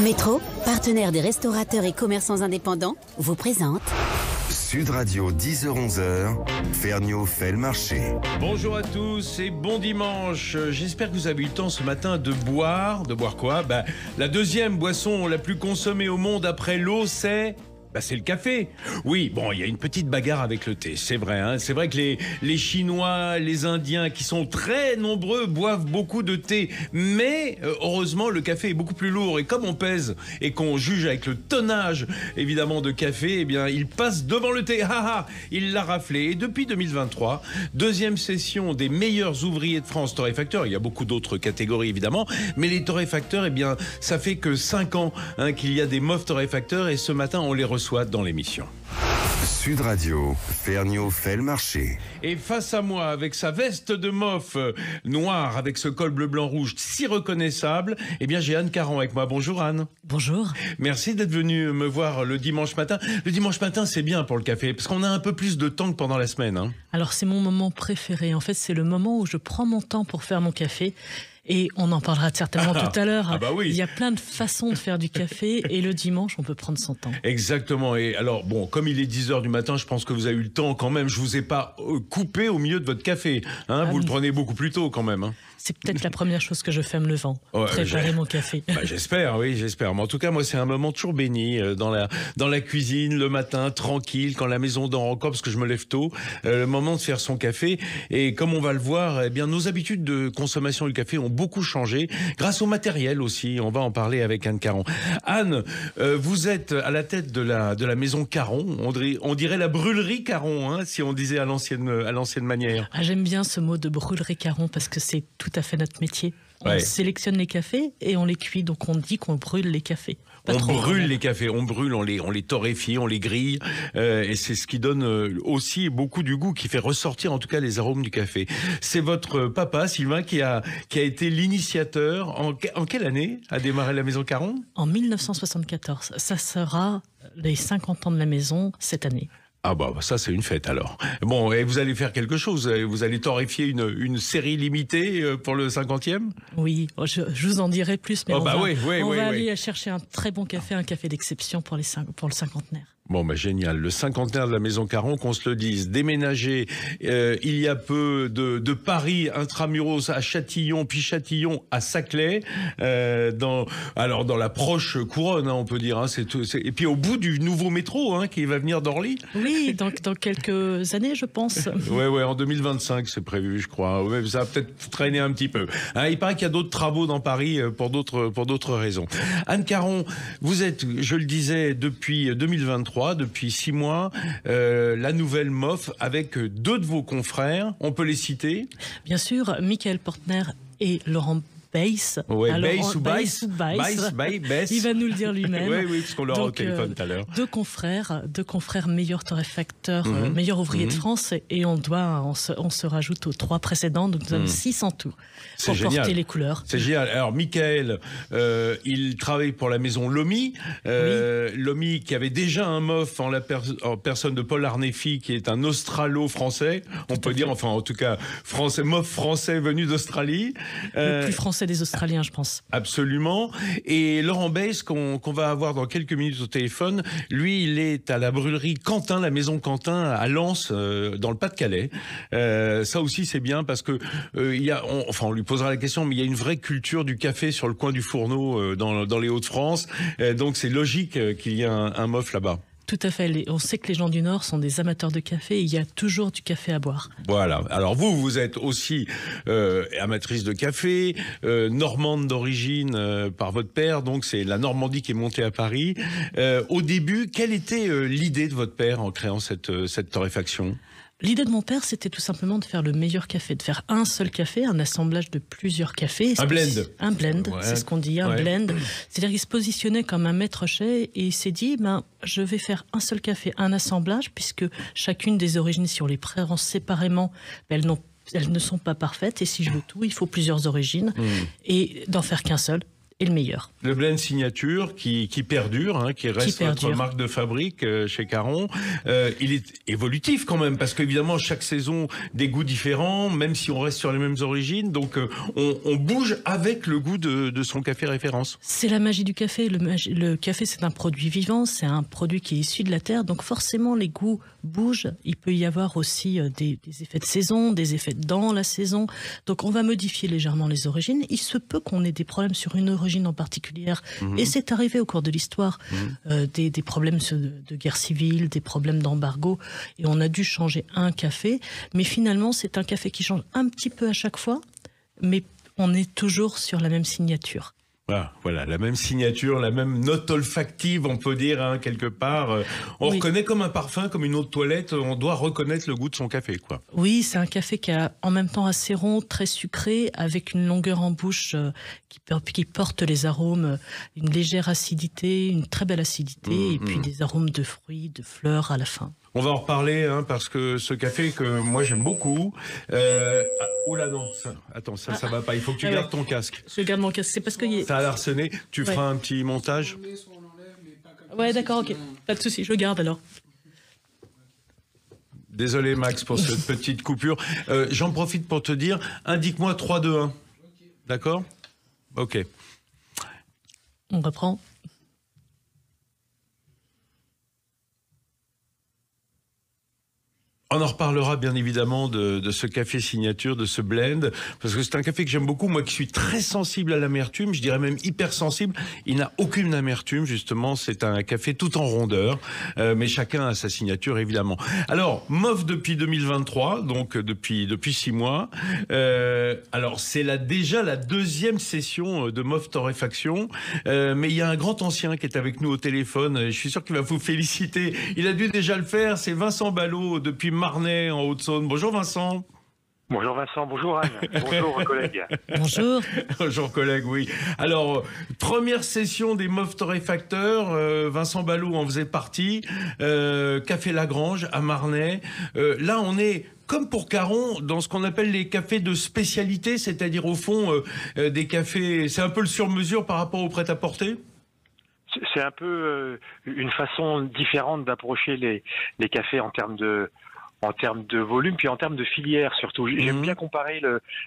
Métro, partenaire des restaurateurs et commerçants indépendants, vous présente Sud Radio, 10h-11h, Ferniaud fait le marché. Bonjour à tous et bon dimanche. J'espère que vous avez eu le temps ce matin de boire. De boire quoi ? La deuxième boisson la plus consommée au monde après l'eau, c'est le café. Oui, bon, il y a une petite bagarre avec le thé, c'est vrai. Hein, c'est vrai que les Chinois, les Indiens, qui sont très nombreux, boivent beaucoup de thé. Mais heureusement, le café est beaucoup plus lourd. Et comme on pèse et qu'on juge avec le tonnage, évidemment, de café, eh bien, il passe devant le thé. Il l'a raflé. Et depuis 2023, deuxième session des meilleurs ouvriers de France torréfacteurs. Il y a beaucoup d'autres catégories, évidemment. Mais les torréfacteurs, eh bien, ça fait que 5 ans qu'il y a des MOF torréfacteurs. Et ce matin, on les reçoit dans l'émission. Sud Radio, Ferniaud fait le marché. Et face à moi, avec sa veste de MOF noire, avec ce col bleu, blanc, rouge si reconnaissable, eh bien j'ai Anne Caron avec moi. Bonjour Anne. Bonjour. Merci d'être venue me voir le dimanche matin. Le dimanche matin, c'est bien pour le café, parce qu'on a un peu plus de temps que pendant la semaine. Hein. Alors c'est mon moment préféré. En fait, c'est le moment où je prends mon temps pour faire mon café. Et on en parlera certainement tout à l'heure. Oui. Il y a plein de façons de faire du café et le dimanche, on peut prendre son temps. Exactement. Et alors, bon, comme il est 10h du matin, je pense que vous avez eu le temps quand même. Je vous ai pas coupé au milieu de votre café. Hein, vous le prenez beaucoup plus tôt quand même. Hein. C'est peut-être la première chose que je fais en me levant, préparer mon café. J'espère, oui, j'espère. Mais en tout cas, moi, c'est un moment toujours béni dans la cuisine, le matin, tranquille, quand la maison dort encore, parce que je me lève tôt, le moment de faire son café. Et comme on va le voir, eh bien, nos habitudes de consommation du café ont beaucoup changé, grâce au matériel aussi. On va en parler avec Anne Caron. Anne, vous êtes à la tête de la maison Caron. On dirait la brûlerie Caron, hein, si on disait à l'ancienne manière. J'aime bien ce mot de brûlerie Caron parce que c'est tout à fait notre métier. On sélectionne les cafés et on les cuit, donc on dit qu'on brûle les cafés. On brûle les cafés, on les torréfie, on les grille, et c'est ce qui donne aussi beaucoup du goût, qui fait ressortir en tout cas les arômes du café. C'est votre papa, Sylvain, qui a été l'initiateur. En quelle année a démarré la maison Caron ? En 1974. Ça sera les 50 ans de la maison cette année. Ça c'est une fête alors. Bon, et vous allez faire quelque chose, vous allez torréfier une série limitée pour le 50e ? Oui, je vous en dirai plus, mais on va aller chercher un très bon café, un café d'exception pour le cinquantenaire. Bon, génial. Le cinquantenaire de la maison Caron, qu'on se le dise, déménagé il y a peu de Paris intramuros à Châtillon, puis Châtillon à Saclay, dans la proche couronne, hein, on peut dire. Hein, et puis au bout du nouveau métro qui va venir d'Orly. Oui, dans quelques années, je pense. Ouais, en 2025, c'est prévu, je crois. Ouais, ça va peut-être traîner un petit peu. Hein, il paraît qu'il y a d'autres travaux dans Paris pour d'autres raisons. Anne Caron, vous êtes, je le disais, depuis 2023, depuis 6 mois, la nouvelle MOF avec 2 de vos confrères. On peut les citer ? Bien sûr, Michael Portner et Laurent Baisse. Baisse ou Baisse. Il va nous le dire lui-même. Oui, parce qu'on l'aura au téléphone tout à l'heure. 2 confrères meilleurs torréfacteurs, meilleurs ouvriers de France, et on se rajoute aux 3 précédents, donc nous avons 6 en tout. Pour porter les couleurs. C'est génial. Alors, Michael, il travaille pour la maison Lomi. Lomi, qui avait déjà un MOF en personne de Paul Arnefi, qui est un Australo-français. On peut dire, enfin, en tout cas, MOF français venu d'Australie. Le plus français des Australiens, je pense. Absolument. Et Laurent Baisse, qu'on va avoir dans quelques minutes au téléphone, lui, il est à la brûlerie Quentin, la maison Quentin, à Lens, dans le Pas-de-Calais. Ça aussi, c'est bien parce que on lui posera la question, mais il y a une vraie culture du café sur le coin du Fourneau dans les Hauts-de-France. Donc, c'est logique qu'il y ait un MOF là-bas. Tout à fait. On sait que les gens du Nord sont des amateurs de café et il y a toujours du café à boire. Voilà. Alors vous êtes aussi amatrice de café, normande d'origine par votre père, donc c'est la Normandie qui est montée à Paris. Au début, quelle était l'idée de votre père en créant cette torréfaction ? L'idée de mon père, c'était tout simplement de faire le meilleur café, de faire un seul café, un assemblage de plusieurs cafés. Un blend. Un blend, c'est ce qu'on dit, un blend. C'est-à-dire qu'il se positionnait comme un maître chai et il s'est dit, je vais faire un seul café, un assemblage, puisque chacune des origines, si on les prend séparément, elles ne sont pas parfaites. Et si je veux tout, il faut plusieurs origines. Et d'en faire qu'un seul. est le meilleur. Le blend signature qui perdure, hein, qui reste votre marque de fabrique chez Caron. Il est évolutif quand même, parce qu'évidemment, chaque saison, des goûts différents, même si on reste sur les mêmes origines. Donc, on bouge avec le goût de son café référence. C'est la magie du café. Le café, c'est un produit vivant, c'est un produit qui est issu de la terre. Donc, forcément, les goûts bougent. Il peut y avoir aussi des effets de saison, des effets dans la saison. Donc, on va modifier légèrement les origines. Il se peut qu'on ait des problèmes sur une origine en particulier. Et c'est arrivé au cours de l'histoire. Des problèmes de guerre civile, des problèmes d'embargo. Et on a dû changer un café. Mais finalement, c'est un café qui change un petit peu à chaque fois. Mais on est toujours sur la même signature. Ah, voilà, la même signature, la même note olfactive, on peut dire, hein, quelque part. On reconnaît comme un parfum, comme une eau de toilette, on doit reconnaître le goût de son café, quoi. Oui, c'est un café qui est en même temps assez rond, très sucré, avec une longueur en bouche qui porte les arômes, une légère acidité, une très belle acidité, et puis des arômes de fruits, de fleurs à la fin. On va en reparler, hein, parce que ce café que moi j'aime beaucoup. Oh là non, ça va pas. Il faut que tu gardes ton casque. Je garde mon casque. C'est parce que ça a l'air sonné. Tu feras un petit montage. Ouais, d'accord, ok. Pas de souci. Je garde alors. Désolé Max pour cette petite coupure. J'en profite pour te dire. Indique-moi 3, 2, 1. D'accord ? Ok. On reprend. On en reparlera bien évidemment de ce café signature, de ce blend, parce que c'est un café que j'aime beaucoup, moi qui suis très sensible à l'amertume, je dirais même hypersensible. Il n'a aucune amertume, justement, c'est un café tout en rondeur, mais chacun a sa signature évidemment. Alors, MOF depuis 2023, donc depuis 6 mois. Alors, c'est déjà la 2e session de MOF Torréfaction, mais il y a un grand ancien qui est avec nous au téléphone, je suis sûr qu'il va vous féliciter. Il a dû déjà le faire, c'est Vincent Ballot depuis Marnay en Haute-Saône. Bonjour Vincent. Bonjour Vincent, bonjour Anne, bonjour collègues. Bonjour. Bonjour collègue, oui. Alors, première session des MOF torréfacteurs, Vincent Ballot en faisait partie, Café Lagrange à Marnay. Là, on est comme pour Caron, dans ce qu'on appelle les cafés de spécialité, c'est-à-dire au fond des cafés, c'est un peu le sur-mesure par rapport au prêt-à-porter. C'est un peu une façon différente d'approcher les cafés en termes de volume, puis en termes de filière surtout. J'aime bien comparer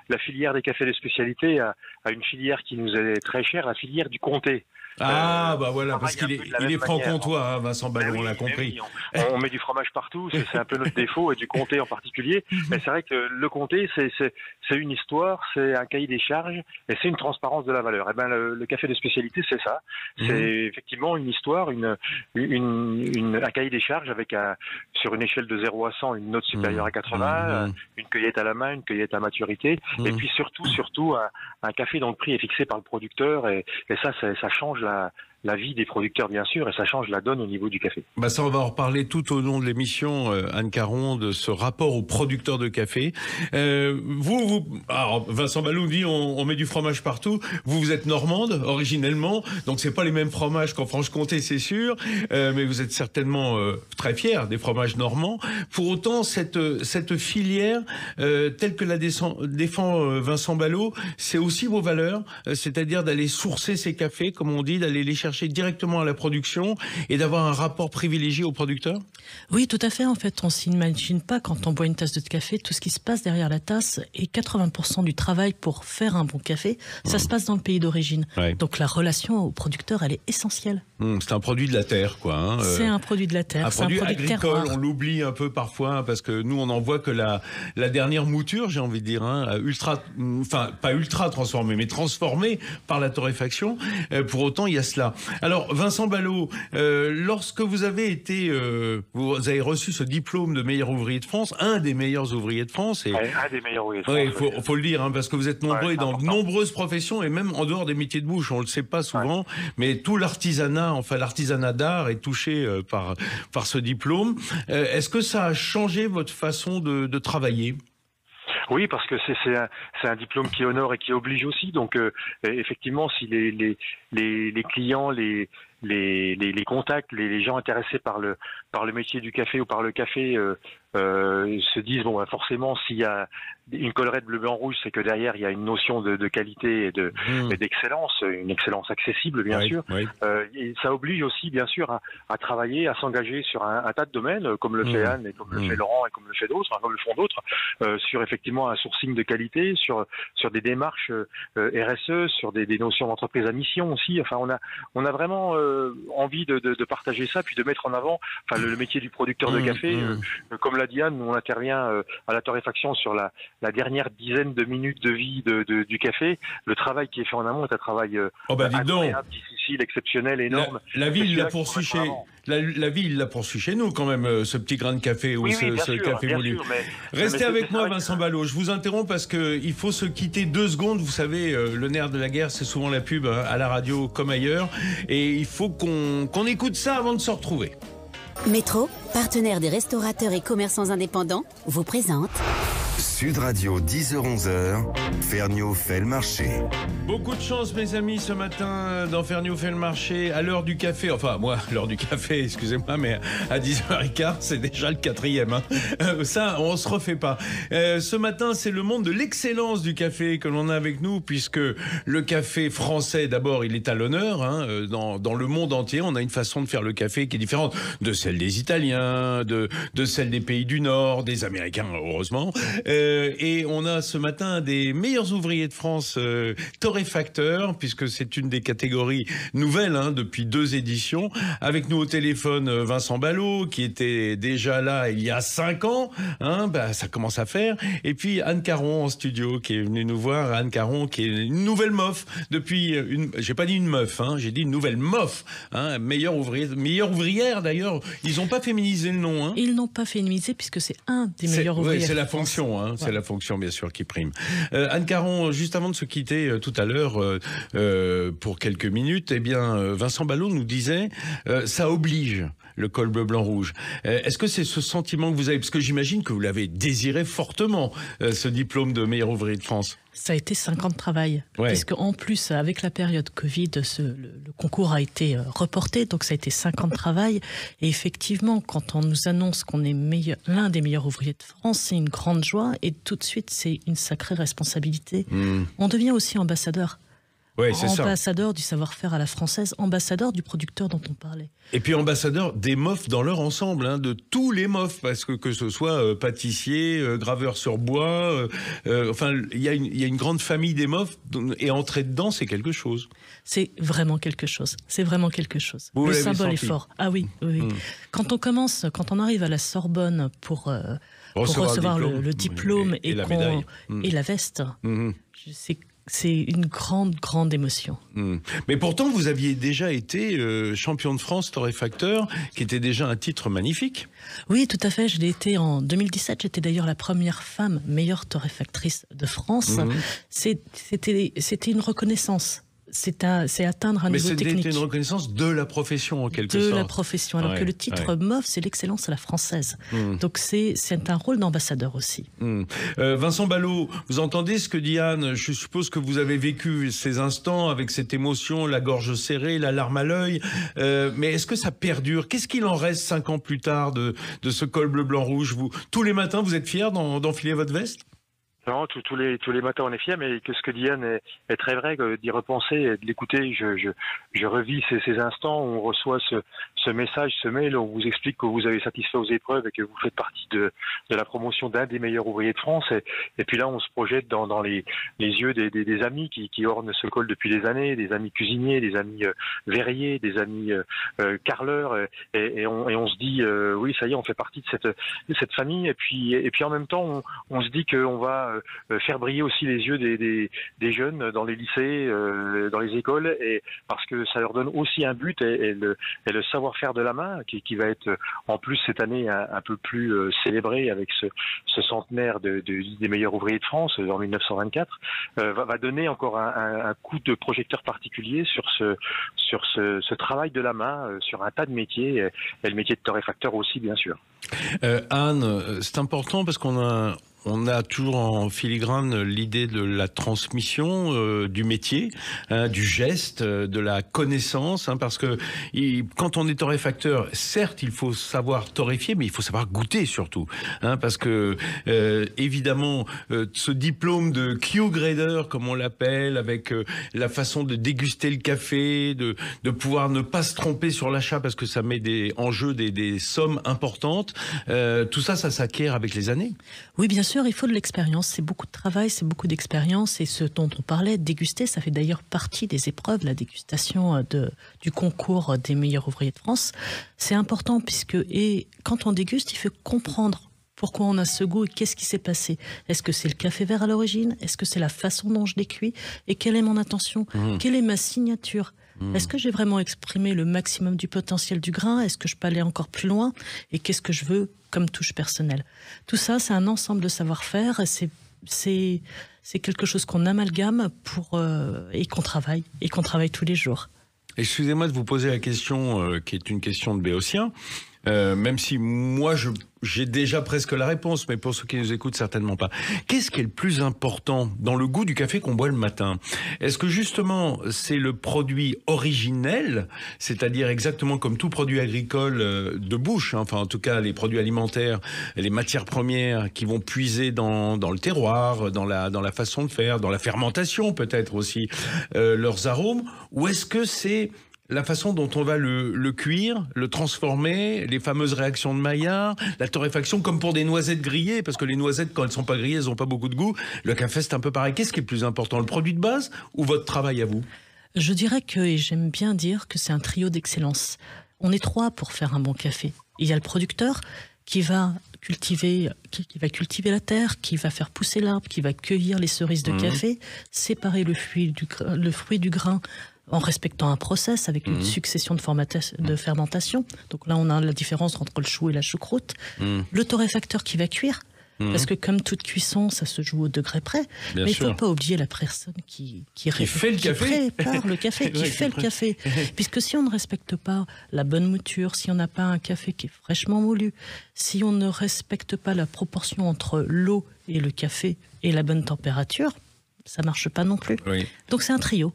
la filière des cafés de spécialité à une filière qui nous est très chère, la filière du comté. Bah voilà, parce qu'il est franc-comtois, hein, Vincent Ballot, on l'a compris. Oui, on met du fromage partout, c'est un peu notre défaut, et du comté en particulier. Mais c'est vrai que le comté, c'est une histoire, c'est un cahier des charges, et c'est une transparence de la valeur. Et ben le café de spécialité, c'est ça. C'est effectivement une histoire, un cahier des charges avec sur une échelle de 0 à 100, une note supérieure à 80, une cueillette à la main, une cueillette à maturité, et puis surtout un café dont le prix est fixé par le producteur, et ça change la vie des producteurs, bien sûr, et ça change la donne au niveau du café. Bah ça, on va en reparler tout au long de l'émission, Anne Caron, de ce rapport aux producteurs de café. Alors, Vincent Ballot dit on met du fromage partout. Vous êtes normande, originellement, donc c'est pas les mêmes fromages qu'en Franche-Comté, c'est sûr, mais vous êtes certainement très fiers des fromages normands. Pour autant, cette filière, telle que la défend Vincent Ballot, c'est aussi vos valeurs, c'est-à-dire d'aller sourcer ces cafés, comme on dit, d'aller les chercher directement à la production et d'avoir un rapport privilégié aux producteurs? Oui, tout à fait. En fait, on s'imagine pas quand on boit une tasse de café, tout ce qui se passe derrière la tasse, et 80% du travail pour faire un bon café, ça se passe dans le pays d'origine. Ouais. Donc la relation au producteur, elle est essentielle. C'est un produit de la terre, quoi. Hein. C'est un produit de la terre. Un produit agricole, on l'oublie un peu parfois, hein, parce que nous, on n'en voit que la dernière mouture, j'ai envie de dire, hein, pas ultra transformée, mais transformée par la torréfaction. Pour autant, il y a cela. Alors, Vincent Ballot, lorsque vous avez vous avez reçu ce diplôme de meilleur ouvrier de France, un des meilleurs ouvriers de France. Un des meilleurs ouvriers de France. Oui, faut le dire, hein, parce que vous êtes nombreux dans de nombreuses professions, et même en dehors des métiers de bouche, on le sait pas souvent, mais tout l'artisanat, l'artisanat d'art est touché par ce diplôme. Est-ce que ça a changé votre façon de travailler ? Oui, parce que c'est un diplôme qui honore et qui oblige aussi. Donc, effectivement, si les clients, les contacts, les gens intéressés par le métier du café ou par le café se disent bon, bah, forcément, s'il y a une collerette bleu blanc rouge, c'est que derrière il y a une notion de qualité et d'excellence, une excellence accessible bien sûr. Oui. Et ça oblige aussi bien sûr à travailler, à s'engager sur un tas de domaines, comme le fait Anne et comme le fait Laurent et comme le fait d'autres, comme le font d'autres, sur effectivement un sourcing de qualité, sur des démarches RSE, sur des notions d'entreprise à mission aussi. Enfin, on a vraiment envie de partager ça, puis de mettre en avant le métier du producteur de café. Comme l'a dit Anne, nous on intervient à la torréfaction sur la dernière dizaine de minutes de vie du café. Le travail qui est fait en amont est un travail incroyable, difficile, exceptionnel, énorme. La ville l'a poursuit chez nous quand même, ce petit grain de café ou ce café moulu. Restez avec moi, Vincent Ballot. Je vous interromps parce qu'il faut se quitter 2 secondes. Vous savez, le nerf de la guerre, c'est souvent la pub à la radio comme ailleurs. Et il faut qu'on écoute ça avant de se retrouver. Métro, partenaire des restaurateurs et commerçants indépendants, vous présente Sud Radio 10h-11h, Ferniaud fait le marché. Beaucoup de chance, mes amis, ce matin dans Ferniaud fait le marché à l'heure du café. Enfin, moi, l'heure du café, excusez-moi, mais à 10h15, c'est déjà le 4e. Ça, on se refait pas. Ce matin, c'est le monde de l'excellence du café que l'on a avec nous, puisque le café français, d'abord, il est à l'honneur. Dans le monde entier, on a une façon de faire le café qui est différente de celle des Italiens, de celle des pays du Nord, des Américains, heureusement. Et on a ce matin des meilleurs ouvriers de France torréfacteurs, puisque c'est une des catégories nouvelles depuis 2 éditions. Avec nous au téléphone Vincent Ballot, qui était déjà là il y a 5 ans. Ça commence à faire. Et puis Anne Caron en studio, qui est venue nous voir. Anne Caron, qui est une nouvelle MOF depuis j'ai pas dit une meuf, j'ai dit une nouvelle MOF. Meilleure ouvrière d'ailleurs. Ils n'ont pas féminisé le nom. Ils n'ont pas féminisé puisque c'est un des meilleurs ouvriers. C'est la fonction. C'est la fonction, bien sûr, qui prime. Anne Caron, juste avant de se quitter tout à l'heure pour quelques minutes, Vincent Ballot nous disait ça oblige le col bleu blanc rouge. Est-ce que c'est ce sentiment que vous avez? Parce que j'imagine que vous l'avez désiré fortement, ce diplôme de meilleur ouvrier de France. Ça a été 5 ans de travail. Ouais. Puisque en plus, avec la période Covid, le concours a été reporté. Donc ça a été 5 ans de travail. Et effectivement, quand on nous annonce qu'on est l'un des meilleurs ouvriers de France, c'est une grande joie. Et tout de suite, c'est une sacrée responsabilité. On devient aussi ambassadeur. Oui, c'est ça. Ambassadeur du savoir-faire à la française, ambassadeur du producteur dont on parlait. Et puis ambassadeur des MOF dans leur ensemble, de tous les MOF, parce que ce soit pâtissier, graveur sur bois, il y a une grande famille des MOF, et entrer dedans, c'est quelque chose. C'est vraiment quelque chose. C'est vraiment quelque chose. Vous le symbole est fort. Ah oui. Quand on arrive à la Sorbonne pour recevoir le diplôme et la médaille et la veste, c'est une grande émotion. Mais pourtant, vous aviez déjà été champion de France torréfacteur, qui était déjà un titre magnifique. Oui, tout à fait. Je l'ai été en 2017. J'étais d'ailleurs la première femme meilleure torréfactrice de France. C'était une reconnaissance. C'est atteindre un niveau technique. Mais c'était une reconnaissance de la profession, en quelque sorte. De la profession, alors que le titre MOF, c'est l'excellence à la française. Donc c'est un rôle d'ambassadeur aussi. Vincent Ballot, vous entendez ce que dit Anne? Je suppose que vous avez vécu ces instants avec cette émotion, la gorge serrée, la larme à l'œil. Mais est-ce que ça perdure? Qu'est-ce qu'il en reste 5 ans plus tard de ce col bleu, blanc, rouge? Tous les matins, vous êtes fiers d'enfiler votre veste? Non, tous les matins on est fiers, mais que ce que dit Anne est très vrai, d'y repenser et de l'écouter. Je revis ces instants où on reçoit ce message, ce mail, où on vous explique que vous avez satisfait aux épreuves et que vous faites partie de la promotion d'un des meilleurs ouvriers de France. Et puis là, on se projette dans les yeux des amis qui ornent ce col depuis des années, des amis cuisiniers, des amis verriers, des amis carreleurs, et on se dit oui, ça y est, on fait partie de cette famille. Et puis en même temps, on se dit qu'on va faire briller aussi les yeux des jeunes dans les lycées, dans les écoles, et parce que ça leur donne aussi un but et le savoir-faire de la main qui va être en plus cette année un peu plus célébré avec ce centenaire des meilleurs ouvriers de France en 1924, va donner encore un coup de projecteur particulier sur ce travail de la main, sur un tas de métiers, et le métier de torréfacteur aussi, bien sûr. Anne, c'est important parce qu'on a on a toujours en filigrane l'idée de la transmission du métier, du geste, de la connaissance, parce que quand on est torréfacteur, certes, il faut savoir torréfier, mais il faut savoir goûter surtout, parce que évidemment, ce diplôme de Q-grader, comme on l'appelle, avec la façon de déguster le café, de pouvoir ne pas se tromper sur l'achat, parce que ça met en jeu des sommes importantes, tout ça s'acquiert avec les années. Oui, bien sûr, il faut de l'expérience. C'est beaucoup de travail, c'est beaucoup d'expérience. Et ce dont on parlait, déguster, ça fait d'ailleurs partie des épreuves, la dégustation du concours des meilleurs ouvriers de France. C'est important et quand on déguste, il faut comprendre pourquoi on a ce goût et qu'est-ce qui s'est passé. Est-ce que c'est le café vert à l'origine? Est-ce que c'est la façon dont je l'ai cuit? Et quelle est mon intention? Quelle est ma signature? Est-ce que j'ai vraiment exprimé le maximum du potentiel du grain? Est-ce que je peux aller encore plus loin? Et qu'est-ce que je veux comme touche personnelle? Tout ça, c'est un ensemble de savoir-faire. C'est quelque chose qu'on amalgame et qu'on travaille tous les jours. Excusez-moi de vous poser la question qui est une question de béotien. Même si moi j'ai déjà presque la réponse, mais pour ceux qui nous écoutent certainement pas. Qu'est-ce qui est le plus important dans le goût du café qu'on boit le matin? Est-ce que justement c'est le produit originel, c'est-à-dire exactement comme tout produit agricole de bouche, enfin en tout cas les produits alimentaires, les matières premières qui vont puiser dans le terroir, dans la façon de faire, dans la fermentation peut-être aussi, leurs arômes, ou est-ce que c'est la façon dont on va le cuire, le transformer, les fameuses réactions de Maillard, la torréfaction, comme pour des noisettes grillées, parce que les noisettes, quand elles sont pas grillées, elles ont pas beaucoup de goût. Le café, c'est un peu pareil. Qu'est-ce qui est le plus important, le produit de base ou votre travail à vous? Je dirais et j'aime bien dire que c'est un trio d'excellence. On est trois pour faire un bon café. Il y a le producteur qui va cultiver la terre, qui va faire pousser l'arbre, qui va cueillir les cerises de café, séparer le fruit du grain, en respectant un process avec une succession de fermentation. Donc là, on a la différence entre le chou et la choucroute. Le torréfacteur qui va cuire, parce que comme toute cuisson, ça se joue au degré près. Mais il ne faut pas oublier la personne qui fait le café, prépare le café, qui fait le café. Puisque si on ne respecte pas la bonne mouture, si on n'a pas un café qui est fraîchement moulu, si on ne respecte pas la proportion entre l'eau et le café et la bonne température, ça ne marche pas non plus. Oui. Donc c'est un trio.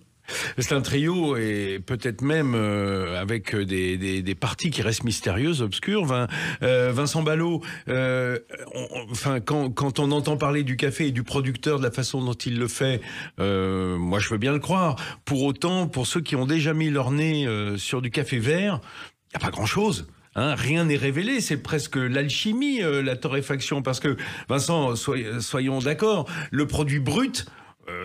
C'est un trio et peut-être même avec des parties qui restent mystérieuses, obscures. Vincent Ballot, quand on entend parler du café et du producteur, de la façon dont il le fait, moi je veux bien le croire. Pour autant, pour ceux qui ont déjà mis leur nez sur du café vert, il n'y a pas grand-chose. Rien n'est révélé, c'est presque l'alchimie, la torréfaction. Parce que, Vincent, soyons d'accord, le produit brut,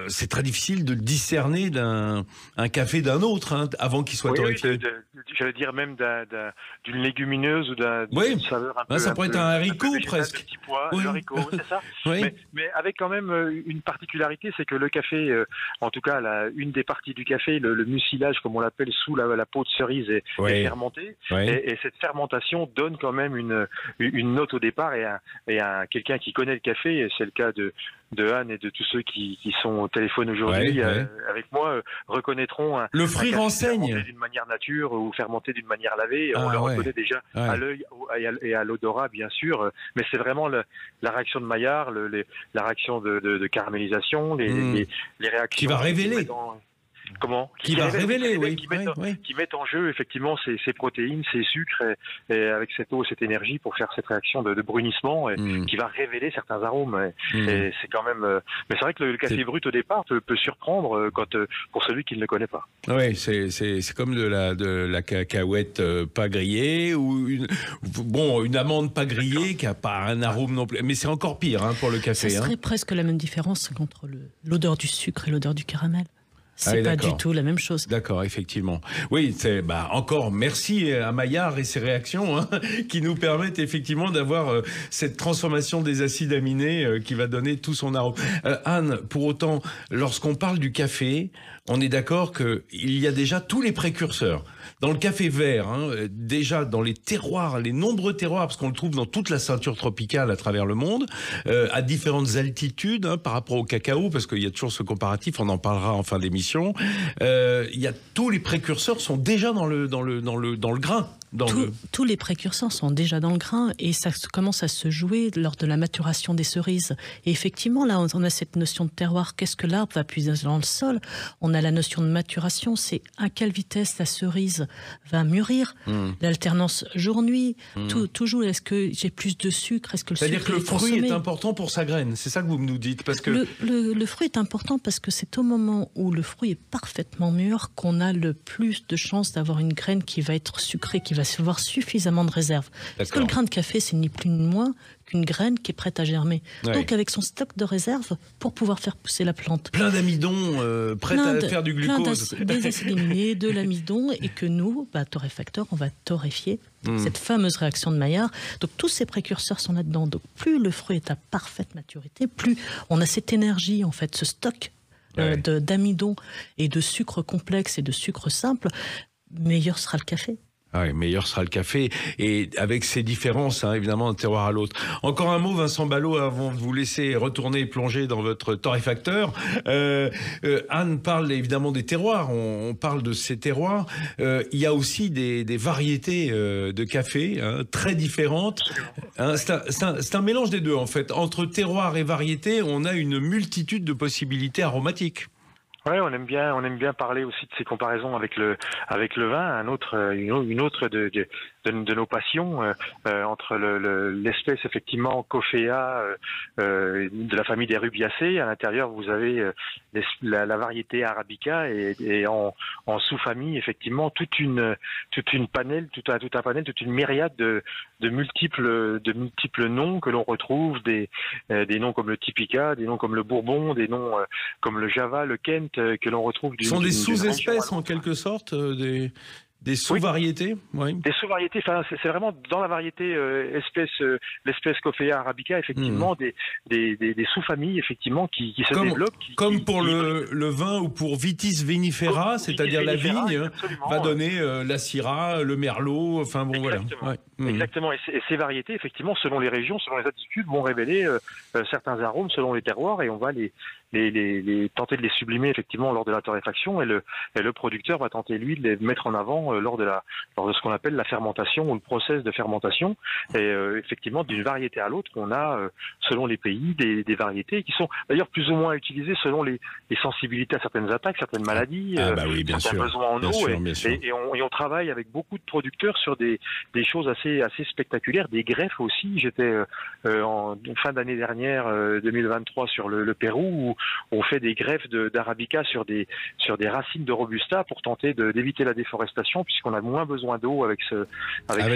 c'est très difficile de discerner un café d'un autre avant qu'il soit torréfié. J'allais dire même d'une légumineuse ou d'une saveur un peu... Ça pourrait être un haricot presque. Un petit pois, un haricot, c'est ça. Mais avec quand même une particularité, c'est que le café, en tout cas une des parties du café, le mucilage comme on l'appelle sous la peau de cerise est fermenté. Et cette fermentation donne quand même une note au départ et quelqu'un qui connaît le café, et c'est le cas de Anne et de tous ceux qui sont au téléphone aujourd'hui avec moi reconnaîtront le fruit renseigne fermenté d'une manière nature ou fermenté d'une manière lavée. On le reconnaît déjà à l'œil et à l'odorat bien sûr, mais c'est vraiment la réaction de Maillard, la réaction de caramélisation, les réactions qui va révéler. Qui mettent en jeu effectivement ces protéines, ces sucres et avec cette eau, cette énergie pour faire cette réaction de brunissement qui va révéler certains arômes. Et c'est quand même. Mais c'est vrai que le café brut au départ peut surprendre pour celui qui ne le connaît pas. Oui, c'est comme de la cacahuète pas grillée ou une amande pas grillée qui a pas un arôme non plus. Mais c'est encore pire pour le café. Ça serait presque la même différence entre l'odeur du sucre et l'odeur du caramel. C'est pas du tout la même chose. D'accord, effectivement. Oui, encore merci à Maillard et ses réactions qui nous permettent effectivement d'avoir cette transformation des acides aminés qui va donner tout son arôme. Anne, pour autant, lorsqu'on parle du café, on est d'accord qu'il y a déjà tous les précurseurs. dans le café vert, hein, déjà dans les terroirs, les nombreux terroirs, parce qu'on le trouve dans toute la ceinture tropicale à travers le monde, à différentes altitudes, hein, par rapport au cacao, parce qu'il y a toujours ce comparatif, on en parlera en fin d'émission. Il y a tous les précurseurs sont déjà dans le grain. Tous les précurseurs sont déjà dans le grain et ça commence à se jouer lors de la maturation des cerises. Et effectivement, là, on a cette notion de terroir. Qu'est-ce que l'arbre va puiser dans le sol? On a la notion de maturation. C'est à quelle vitesse la cerise va mûrir. L'alternance jour-nuit. Tout joue. Est-ce que j'ai plus de sucre? Est-ce que le C'est-à-dire sucre que le est fruit consommé? est important pour sa graine. C'est ça que vous nous dites, parce que Le fruit est important parce que c'est au moment où le fruit est parfaitement mûr qu'on a le plus de chances d'avoir une graine qui va être sucrée, qui va avoir suffisamment de réserve. Parce que le grain de café, c'est ni plus ni moins qu'une graine qui est prête à germer. Ouais. Donc avec son stock de réserve pour pouvoir faire pousser la plante. plein d'amidon, prêt à faire du glucose. Des acides aminés, de l'amidon, et que nous, torréfacteurs, on va torréfier cette fameuse réaction de Maillard. Donc tous ces précurseurs sont là-dedans. Donc plus le fruit est à parfaite maturité, plus on a cette énergie, en fait, ce stock d'amidon et de sucre complexe et de sucre simple, meilleur sera le café. Ah oui, meilleur sera le café, et avec ces différences, hein, évidemment, d'un terroir à l'autre. Encore un mot, Vincent Ballot, avant de vous laisser retourner plonger dans votre torréfacteur. Anne parle évidemment des terroirs, on parle de ces terroirs. Il y a aussi des variétés de café, hein, très différentes. Hein, c'est un mélange des deux, en fait. Entre terroir et variété, on a une multitude de possibilités aromatiques. Ouais, on aime bien parler aussi de ces comparaisons avec le vin, une autre de nos passions, entre l'espèce effectivement Coffea de la famille des Rubiacées. À l'intérieur, vous avez la variété Arabica et en sous-famille effectivement toute une panel, tout un panel, toute une myriade de multiples noms que l'on retrouve, des noms comme le Typica, des noms comme le Bourbon, des noms comme le Java, le Kent, que l'on retrouve. Ce sont des sous-espèces en quelque sorte, des sous-variétés, oui. Des sous-variétés, enfin, c'est vraiment dans la variété l'espèce Coffea arabica, effectivement, des sous-familles, effectivement, qui se développent. Comme pour le vin ou pour Vitis vinifera, c'est-à-dire la vigne, va donner la Syrah, le Merlot, enfin bon, exactement. Voilà. Ouais. Exactement, et ces variétés, effectivement, selon les régions, selon les altitudes, vont révéler certains arômes selon les terroirs, et on va tenter de les sublimer effectivement lors de la torréfaction, et le producteur va tenter lui de les mettre en avant lors de ce qu'on appelle la fermentation ou le process de fermentation, et effectivement d'une variété à l'autre on a selon les pays des variétés qui sont d'ailleurs plus ou moins utilisées selon les sensibilités à certaines attaques, certaines maladies, oui, bien certains sûr. besoins en eau, et on travaille avec beaucoup de producteurs sur des choses assez spectaculaires, des greffes aussi. J'étais en fin d'année dernière 2023 sur le Pérou, où on fait des greffes d'arabica sur des racines de robusta pour tenter d'éviter la déforestation, puisqu'on a moins besoin d'eau avec ce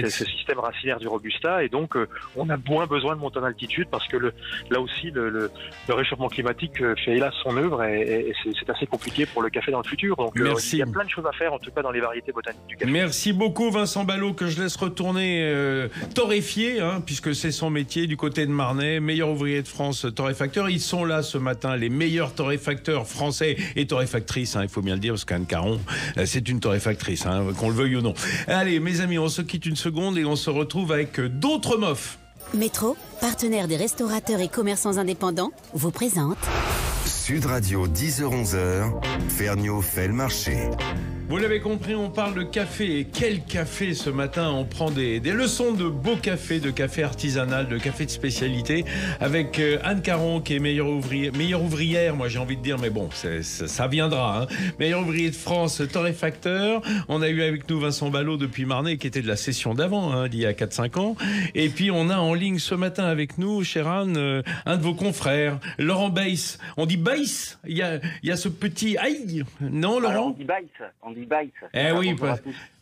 système racinaire du robusta, et donc on a moins besoin de monter en altitude, parce que là aussi le réchauffement climatique fait hélas son œuvre, et c'est assez compliqué pour le café dans le futur. Donc il y a plein de choses à faire, en tout cas dans les variétés botaniques du café. Merci beaucoup Vincent Ballot, que je laisse retourner torréfier, hein, puisque c'est son métier, du côté de Marnay, meilleur ouvrier de France, torréfacteur. Ils sont là ce matin, les meilleurs torréfacteurs français et torréfactrices, hein, il faut bien le dire, parce qu'Anne Caron, c'est une torréfactrice, hein, qu'on le veuille ou non. Allez, mes amis, on se quitte une seconde et on se retrouve avec d'autres mofs. Métro, partenaire des restaurateurs et commerçants indépendants, vous présente Sud Radio 10h-11h, Ferniaud fait le marché. Vous l'avez compris, on parle de café. Et quel café ce matin? On prend des leçons de beau café, de café artisanal, de café de spécialité, avec Anne Caron, qui est meilleure ouvrière, moi j'ai envie de dire, mais bon, ça viendra. Hein. Meilleur ouvrier de France, torréfacteur. On a eu avec nous Vincent Ballot depuis Marnay, qui était de la session d'avant, hein, d'il y a 4-5 ans. Et puis on a en ligne ce matin avec nous, chère Anne, un de vos confrères, Laurent Baïs. On dit Baïs? Il y a ce petit... Aïe! Non, Laurent? Alors, on dit Baïs. Eh oui,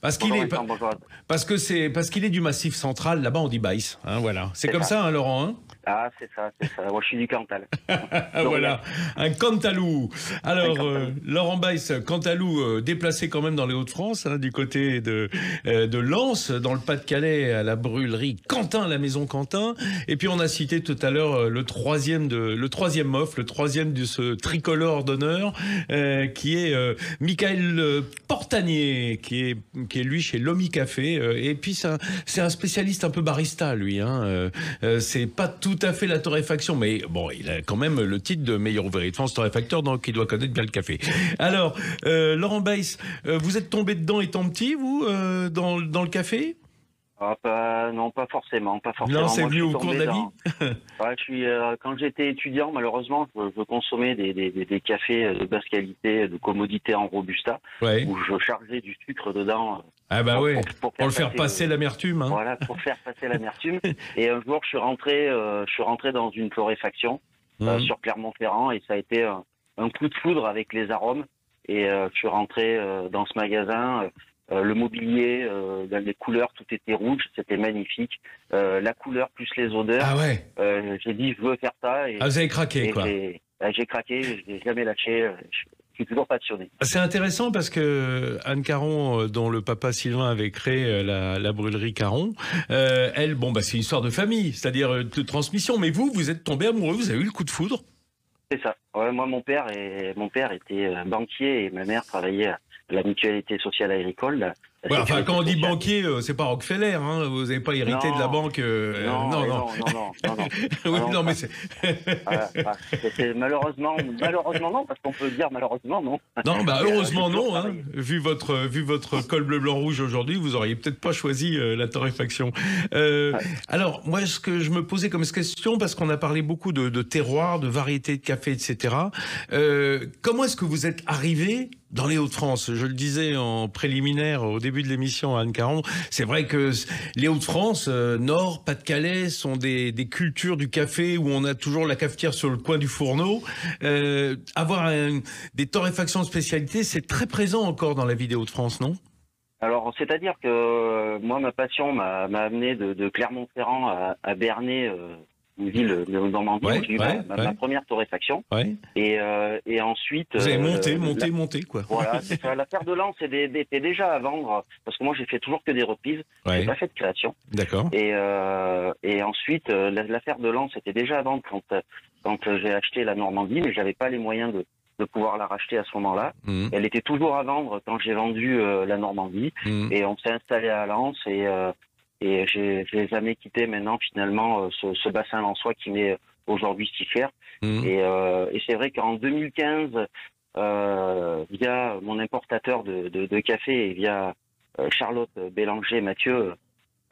parce qu'il est du Massif Central, là-bas on dit Baïs, hein, voilà. C'est comme ça, hein, Laurent, hein? Ah, c'est ça. Moi, je suis du Cantal. Voilà, un Cantalou. Alors, Laurent Baïs, Cantalou, déplacé quand même dans les Hauts-de-France, hein, du côté de Lens, dans le Pas-de-Calais, à la brûlerie Quentin, la maison Quentin. Et puis, on a cité tout à l'heure le troisième MOF, le troisième de ce tricolore d'honneur, qui est Michael Portanier, qui est lui chez Lomi Café. Et puis, c'est un spécialiste un peu barista, lui. Hein. C'est pas tout à fait la torréfaction, mais bon, il a quand même le titre de meilleur ouvrier de France torréfacteur, donc il doit connaître bien le café. Alors, Laurent Baïs, vous êtes tombé dedans étant petit, vous, dans le café? Non, pas forcément. Non, c'est venu au cours de la vie. Quand j'étais étudiant, malheureusement, je consommais des cafés de basse qualité, de commodité en Robusta, où je chargeais du sucre dedans. Ah bah ouais, pour le faire passer l'amertume. Hein. Voilà, pour faire passer l'amertume. Et un jour, je suis rentré dans une torréfaction sur Clermont-Ferrand, et ça a été un coup de foudre avec les arômes. Et je suis rentré dans ce magasin. Le mobilier, les couleurs, tout était rouge, c'était magnifique. La couleur plus les odeurs. Ah ouais. J'ai dit, je veux faire ça. Et, vous avez craqué, quoi. J'ai craqué, je n'ai jamais lâché. Je suis toujours passionné. C'est intéressant parce que Anne Caron, dont le papa Sylvain avait créé la brûlerie Caron, elle, c'est une histoire de famille, c'est-à-dire de transmission. Mais vous êtes tombé amoureux, vous avez eu le coup de foudre. C'est ça. Ouais, moi, mon père était banquier et ma mère travaillait à la mutualité sociale agricole. Ouais, enfin, quand on dit banquier, c'est pas Rockefeller, hein. Vous n'avez pas hérité de la banque. Non. Oui, non, mais c'est. Malheureusement non, parce qu'on peut dire malheureusement non. Non, heureusement non. Hein. Vu votre col bleu blanc rouge aujourd'hui, vous auriez peut-être pas choisi la torréfaction. Alors, moi, ce que je me posais comme question, parce qu'on a parlé beaucoup de terroirs, de variétés de café, etc. Comment est-ce que vous êtes arrivé dans les Hauts-de-France? Je le disais en préliminaire au début de l'émission à Anne Caron, c'est vrai que les Hauts-de-France, Nord, Pas-de-Calais, sont des cultures du café où on a toujours la cafetière sur le coin du fourneau. Avoir des torréfactions de spécialité, c'est très présent encore dans la vie des Hauts-de-France, non? Alors, c'est-à-dire que moi, ma passion m'a amené de Clermont-Ferrand à Bernay, une ville de Normandie, où j'ai eu ma première torréfaction. Ouais. Et ensuite... Vous avez monté, quoi. Voilà, l'affaire de Lens était déjà à vendre, parce que moi, j'ai fait toujours que des reprises. J'ai pas fait de création. D'accord. Et ensuite, l'affaire de Lens était déjà à vendre quand j'ai acheté la Normandie, mais j'avais pas les moyens de pouvoir la racheter à ce moment-là. Mmh. Elle était toujours à vendre quand j'ai vendu la Normandie. Mmh. Et on s'est installé à Lens et j'ai jamais quitté maintenant finalement ce bassin lensois qui m'est aujourd'hui si cher. Mmh. Et c'est vrai qu'en 2015, via mon importateur de café et via Charlotte Bélanger Mathieu,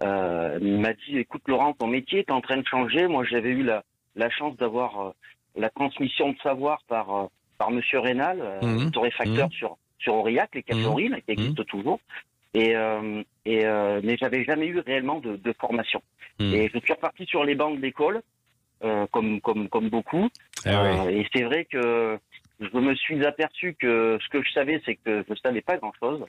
m'a dit, écoute Laurent, ton métier est en train de changer. Moi j'avais eu la chance d'avoir la transmission de savoir par Monsieur Rénal, torréfacteur sur Aurillac, les cafés Aurillac, qui existent toujours. Mais j'avais jamais eu réellement de formation. Et je suis reparti sur les bancs de l'école, comme beaucoup. Et c'est vrai que je me suis aperçu que ce que je savais, c'est que je savais pas grand-chose.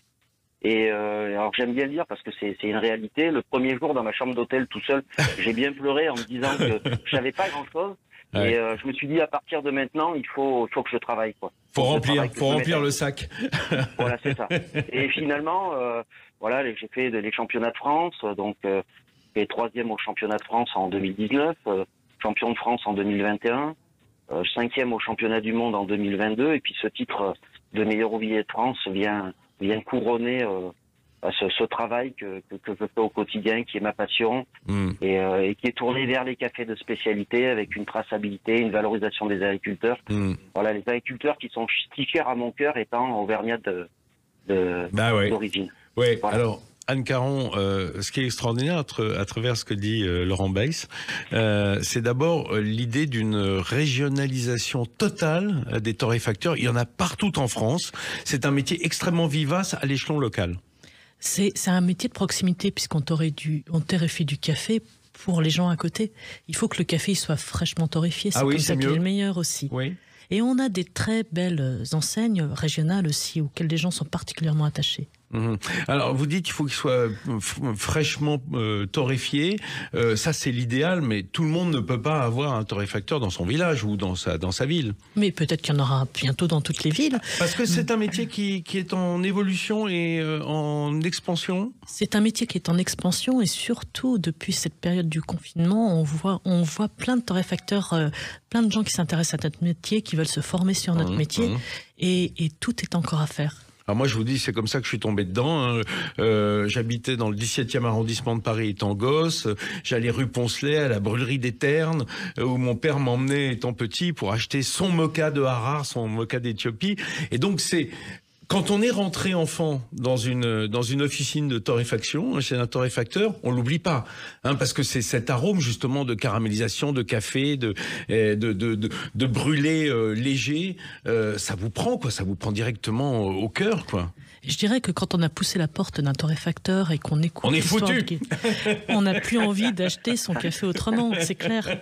Et alors j'aime bien le dire parce que c'est une réalité. Le premier jour dans ma chambre d'hôtel tout seul, j'ai bien pleuré en me disant que je savais pas grand-chose. Et je me suis dit, à partir de maintenant, il faut que je travaille, quoi. Faut remplir le sac. Voilà, c'est ça. Et finalement, j'ai fait les championnats de France, donc j'ai 3e au championnat de France en 2019, champion de France en 2021, 5e au championnat du monde en 2022, et puis ce titre de meilleur ouvrier de France vient couronner ce travail que je fais au quotidien, qui est ma passion, et qui est tourné vers les cafés de spécialité avec une traçabilité, une valorisation des agriculteurs. Voilà, les agriculteurs qui sont si chers à mon cœur étant auvergnats d'origine. Ouais. Voilà. Alors, Anne Caron, ce qui est extraordinaire à travers ce que dit Laurent Baïs, c'est d'abord l'idée d'une régionalisation totale des torréfacteurs. Il y en a partout en France. C'est un métier extrêmement vivace à l'échelon local. C'est un métier de proximité puisqu'on torréfie du café pour les gens à côté. Il faut que le café soit fraîchement torréfié, c'est comme ça qu'il est le meilleur aussi. Oui. Et on a des très belles enseignes régionales aussi auxquelles les gens sont particulièrement attachés. Alors, vous dites qu'il faut qu'il soit fraîchement torréfié. Ça, c'est l'idéal, mais tout le monde ne peut pas avoir un torréfacteur dans son village ou dans sa ville. Mais peut-être qu'il y en aura bientôt dans toutes les villes. Parce que c'est un métier qui est en évolution et en expansion. C'est un métier qui est en expansion et surtout, depuis cette période du confinement, on voit plein de torréfacteurs, plein de gens qui s'intéressent à notre métier, qui veulent se former sur notre métier et tout est encore à faire. Alors moi, je vous dis, c'est comme ça que je suis tombé dedans. J'habitais dans le 17e arrondissement de Paris étant gosse. J'allais rue Poncelet, à la brûlerie des Ternes, où mon père m'emmenait étant petit pour acheter son moka de Harar, son moka d'Éthiopie. Et donc, quand on est rentré enfant dans une officine de torréfaction, chez un torréfacteur, on l'oublie pas, parce que c'est cet arôme justement de caramélisation, de café, de brûlé léger, ça vous prend directement au cœur, quoi. Je dirais que quand on a poussé la porte d'un torréfacteur et qu'on écoute, on est foutu. On n'a plus envie d'acheter son café autrement, c'est clair.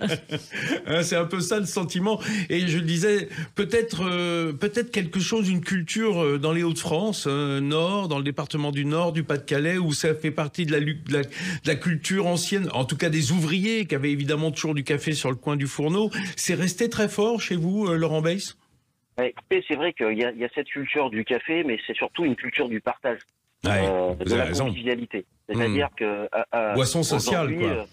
C'est un peu ça le sentiment. Et je disais peut-être quelque chose, une culture dans les Hauts-de-France, Nord, dans le département du Nord, du Pas-de-Calais, où ça fait partie de la culture ancienne, en tout cas des ouvriers qui avaient évidemment toujours du café sur le coin du fourneau. C'est resté très fort chez vous, Laurent Beiss? Écoutez, c'est vrai qu'il y a cette culture du café, mais c'est surtout une culture du partage, de la convivialité. C'est-à-dire que boisson sociale, quoi.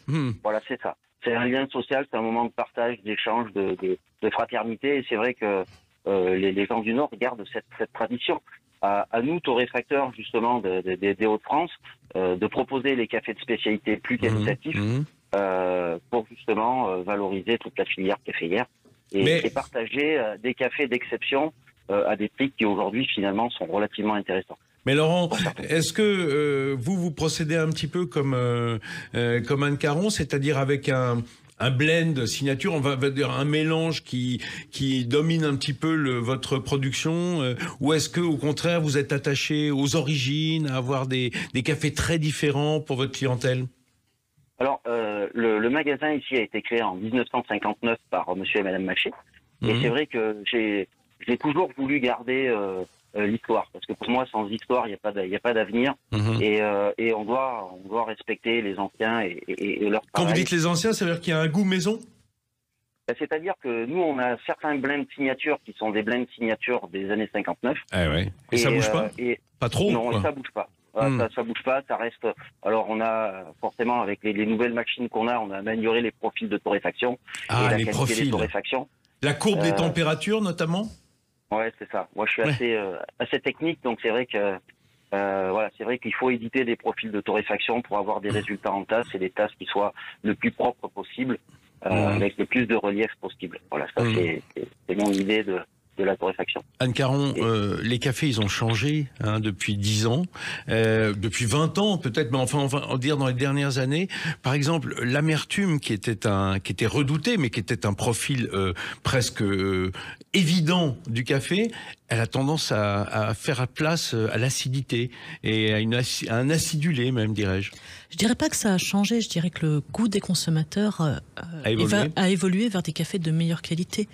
Voilà, c'est ça. C'est un lien social, c'est un moment de partage, d'échange, de fraternité. Et c'est vrai que les gens du Nord gardent cette tradition. À nous, torréfacteurs justement des Hauts-de-France, de proposer les cafés de spécialité plus qualitatifs pour justement valoriser toute la filière caféière. Et partager des cafés d'exception à des prix qui aujourd'hui finalement sont relativement intéressants. Mais Laurent, est-ce que vous procédez un petit peu comme Anne Caron, c'est-à-dire avec un blend signature, on va dire un mélange qui domine un petit peu votre production, ou est-ce que au contraire vous êtes attaché aux origines, à avoir des cafés très différents pour votre clientèle? Alors, le magasin ici a été créé en 1959 par monsieur et madame Maché. Et c'est vrai que j'ai toujours voulu garder l'histoire. Parce que pour moi, sans histoire, il n'y a pas d'avenir. Et on doit respecter les anciens et leur travail. Quand vous dites les anciens, ça veut dire qu'il y a un goût maison? C'est-à-dire que nous, on a certains blends signatures qui sont des blends signatures des années 59. Ah ouais. Et ça bouge pas? Pas trop? Non, quoi. Ça bouge pas. Ça bouge pas, ça reste. Alors on a forcément avec les nouvelles machines qu'on a, on a amélioré les profils de torréfaction et la qualité des torréfactions. La courbe des températures notamment. Ouais, c'est ça. Moi, je suis assez technique, donc c'est vrai que c'est vrai qu'il faut éditer des profils de torréfaction pour avoir des résultats en tasse et des tasses qui soient le plus propres possible, avec le plus de relief possible. Voilà, ça c'est mon idée de la torréfaction. Anne Caron, les cafés, ils ont changé depuis 10 ans, depuis 20 ans peut-être, mais enfin, on va dire dans les dernières années. Par exemple, l'amertume qui était redouté, mais qui était un profil presque évident du café, elle a tendance à faire place à l'acidité et à un acidulé même, dirais-je. Je dirais pas que ça a changé, je dirais que le goût des consommateurs a évolué vers des cafés de meilleure qualité.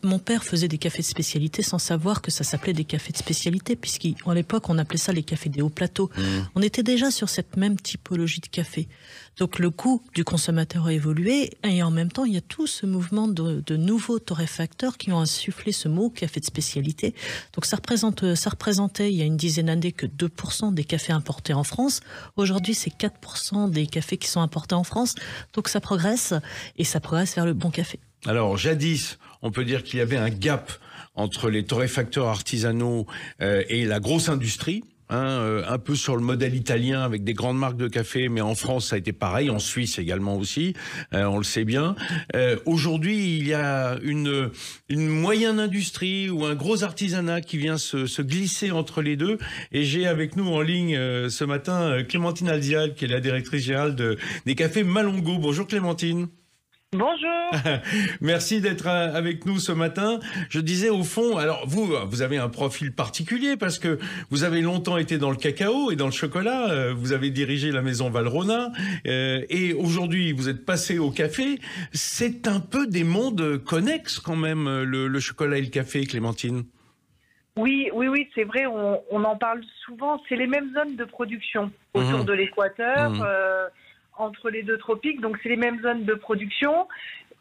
Mon père faisait des cafés de spécialité sans savoir que ça s'appelait des cafés de spécialité, puisqu'à l'époque on appelait ça les cafés des hauts plateaux. On était déjà sur cette même typologie de café. Donc le goût du consommateur a évolué et en même temps il y a tout ce mouvement de nouveaux torréfacteurs qui ont insufflé ce mot café de spécialité. Donc ça représentait il y a une dizaine d'années que 2% des cafés importés en France. Aujourd'hui c'est 4% des cafés qui sont importés en France. Donc ça progresse et ça progresse vers le bon café. Alors jadis, on peut dire qu'il y avait un gap entre les torréfacteurs artisanaux et la grosse industrie. Un peu sur le modèle italien avec des grandes marques de café, mais en France ça a été pareil, en Suisse également aussi, on le sait bien. Aujourd'hui il y a une moyenne industrie ou un gros artisanat qui vient se glisser entre les deux, et j'ai avec nous en ligne ce matin Clémentine Alzial qui est la directrice générale des cafés Malongo. Bonjour Clémentine. Bonjour. Merci d'être avec nous ce matin. Je disais au fond, alors vous avez un profil particulier parce que vous avez longtemps été dans le cacao et dans le chocolat. Vous avez dirigé la maison Valrhona et aujourd'hui vous êtes passé au café. C'est un peu des mondes connexes quand même, le chocolat et le café, Clémentine. Oui, c'est vrai, on en parle souvent. C'est les mêmes zones de production autour de l'équateur, entre les deux tropiques, donc c'est les mêmes zones de production.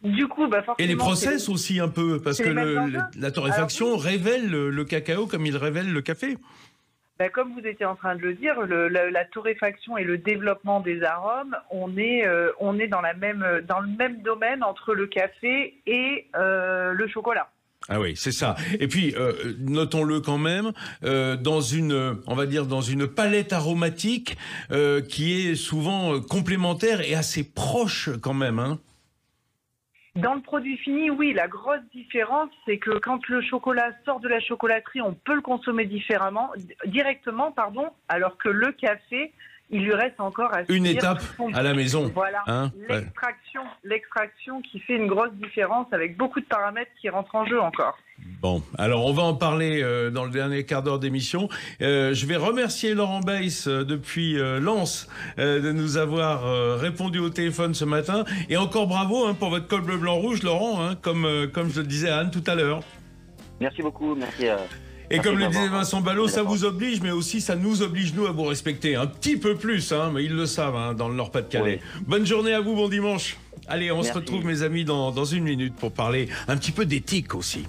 Du coup, forcément... Et les process aussi un peu, parce que la torréfaction révèle le cacao comme il révèle le café. Comme vous étiez en train de le dire, la torréfaction et le développement des arômes, on est dans le même domaine entre le café et le chocolat. Ah oui, c'est ça. Et puis, notons-le quand même, dans une palette aromatique qui est souvent complémentaire et assez proche quand même, hein. Dans le produit fini, oui, la grosse différence, c'est que quand le chocolat sort de la chocolaterie, on peut le consommer directement, alors que le café, il lui reste encore à une étape à la maison. Voilà, hein, l'extraction qui fait une grosse différence avec beaucoup de paramètres qui rentrent en jeu encore. Bon, alors on va en parler dans le dernier quart d'heure d'émission. Je vais remercier Laurent Beiss depuis Lens de nous avoir répondu au téléphone ce matin. Et encore bravo pour votre col bleu blanc rouge, Laurent, comme je le disais à Anne tout à l'heure. Merci beaucoup, merci. Et comme le disait Vincent Ballot, ça vous oblige, mais aussi ça nous oblige, nous, à vous respecter un petit peu plus, mais ils le savent, dans le Nord-Pas-de-Calais. Oui. Bonne journée à vous, bon dimanche. Allez, on se retrouve, mes amis, dans une minute pour parler un petit peu d'éthique aussi.